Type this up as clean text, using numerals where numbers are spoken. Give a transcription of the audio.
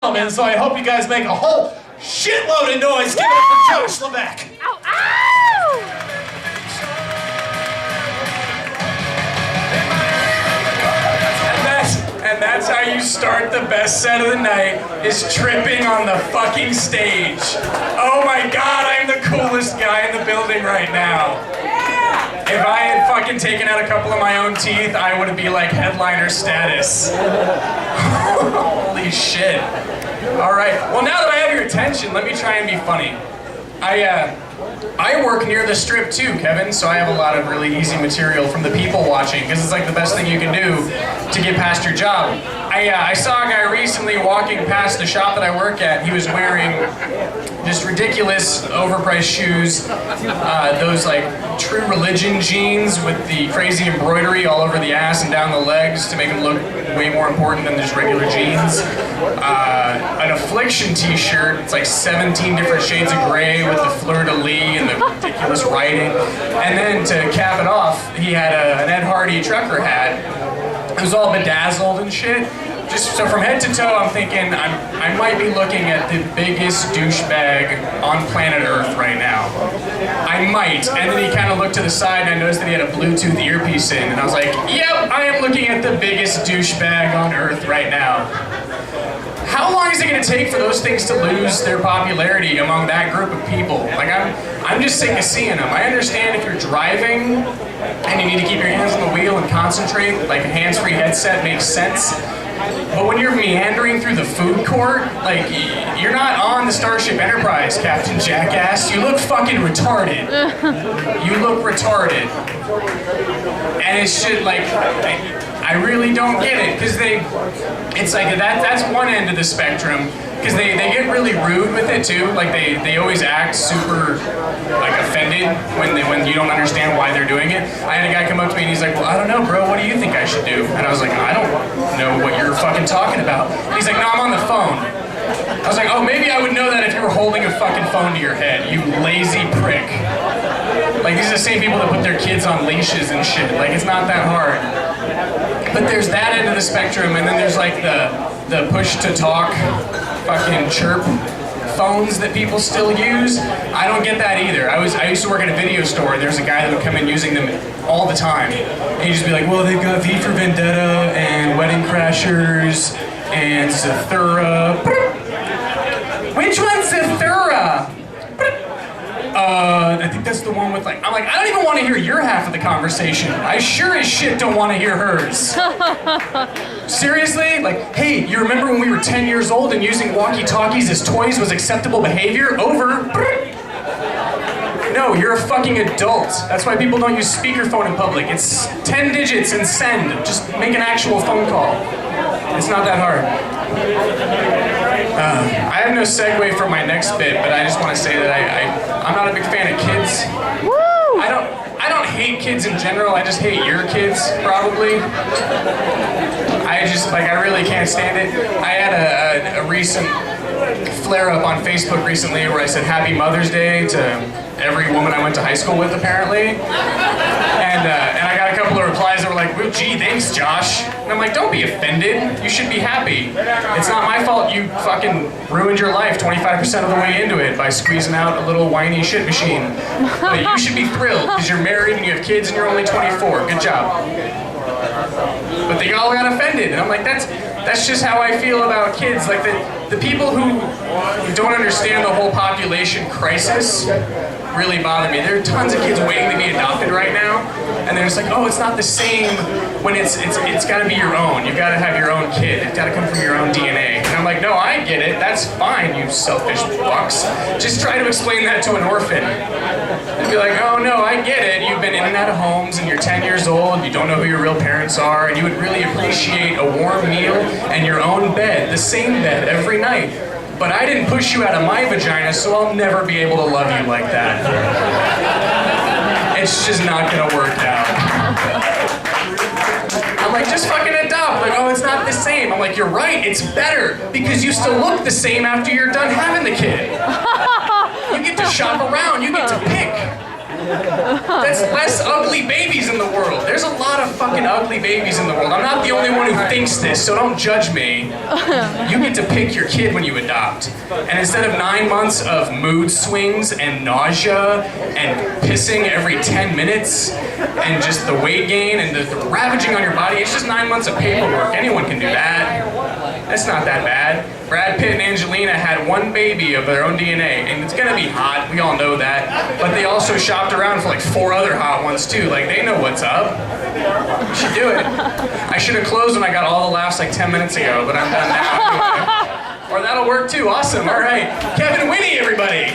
gentlemen, so I hope you guys make a whole shitload of noise. Give it up for Josh Lebeck. Ow, ow! And that's how you start the best set of the night, is tripping on the fucking stage. Oh my god, I'm the coolest guy in the building right now. If I had fucking taken out a couple of my own teeth, I would be like headliner status. Holy shit. Alright, well now that I have your attention, let me try and be funny. I work near the strip too, Kevin, so I have a lot of really easy material from the people watching, because it's like the best thing you can do to get past your job. I saw a guy recently walking past the shop that I work at. He was wearing just ridiculous overpriced shoes, those like True Religion jeans with the crazy embroidery all over the ass and down the legs to make them look way more important than just regular jeans. An Affliction t-shirt, it's like 17 different shades of gray with the fleur-de-lis and the ridiculous writing. And then to cap it off, he had an Ed Hardy trucker hat. It was all bedazzled and shit. Just so from head to toe, I'm thinking I might be looking at the biggest douchebag on planet Earth right now. I might. And then he kind of looked to the side and I noticed that he had a Bluetooth earpiece in. And I was like, yep, I am looking at the biggest douchebag on Earth right now. How long is it going to take for those things to lose their popularity among that group of people? Like, I'm just sick of seeing them. I understand if you're driving and you need to keep your hands on the wheel and concentrate, like a hands-free headset makes sense. But when you're meandering through the food court, like, you're not on the Starship Enterprise, Captain Jackass. You look fucking retarded. You look retarded. And it's shit like, I really don't get it, because it's like, that's one end of the spectrum, because they get really rude with it too. Like they always act super like offended when you don't understand why they're doing it. I had a guy come up to me and he's like, well, I don't know, bro, what do you think I should do? And I was like, I don't know what you're fucking talking about. And he's like, no, I'm on the phone. I was like, oh, maybe I would know that if you were holding a fucking phone to your head, you lazy prick. Like, these are the same people that put their kids on leashes and shit. Like, it's not that hard. But there's that end of the spectrum, and then there's like the push-to-talk fucking chirp phones that people still use. I don't get that either. I used to work at a video store, and there's a guy that would come in using them all the time. And he'd just be like, well, they've got V for Vendetta, and Wedding Crashers, and Zathura. Which one's Zathura? I think that's the one with like, I'm like, I don't even want to hear your half of the conversation. I sure as shit don't want to hear hers. Seriously? Like, hey, you remember when we were 10 years old and using walkie-talkies as toys was acceptable behavior? Over. No, you're a fucking adult. That's why people don't use speakerphone in public. It's 10 digits and send. Just make an actual phone call. It's not that hard. I have no segue for my next bit, but I just want to say that I'm not a big fan of kids. Woo! I don't hate kids in general. I just hate your kids, probably. I really can't stand it. I had a recent flare-up on Facebook recently where I said Happy Mother's Day to every woman I went to high school with, apparently. And I got a couple of replies that were like, well, gee, thanks, Josh. And I'm like, don't be offended. You should be happy. It's not my fault you fucking ruined your life 25% of the way into it by squeezing out a little whiny shit machine. But you should be thrilled because you're married and you have kids and you're only 24. Good job. But they all got offended. And I'm like, that's just how I feel about kids. Like the people who don't understand the whole population crisis really bother me. There are tons of kids waiting to be adopted right now, and they're just like, oh, it's not the same when it's got to be your own. You've got to have your own kid. It's got to come from your own DNA. And I'm like, no, I get it. That's fine, you selfish fucks. Just try to explain that to an orphan. And be like, oh no, I get it. You've been in and out of homes, and you're 10 years old. You don't know who your real parents are, and you would really appreciate a warm meal and your own bed, the same bed every night. But I didn't push you out of my vagina, so I'll never be able to love you like that. It's just not gonna work out. I'm like, just fucking adopt. Like, oh, it's not the same. I'm like, you're right, it's better, because you still look the same after you're done having the kid. You get to shop around, you get to pick. That's less ugly babies in the world. There's a lot of fucking ugly babies in the world. I'm not the only one who thinks this, so don't judge me. You get to pick your kid when you adopt. And instead of 9 months of mood swings and nausea and pissing every 10 minutes and just the weight gain and the ravaging on your body, it's just 9 months of paperwork. Anyone can do that. That's not that bad. Brad Pitt and Angelina had one baby of their own DNA, and it's gonna be hot, we all know that. But they also shopped around for like 4 other hot ones too, like they know what's up. You should do it. I should have closed when I got all the laughs like 10 minutes ago, but I'm done now. Or that'll work too, awesome, all right. Kevin Winnie, everybody.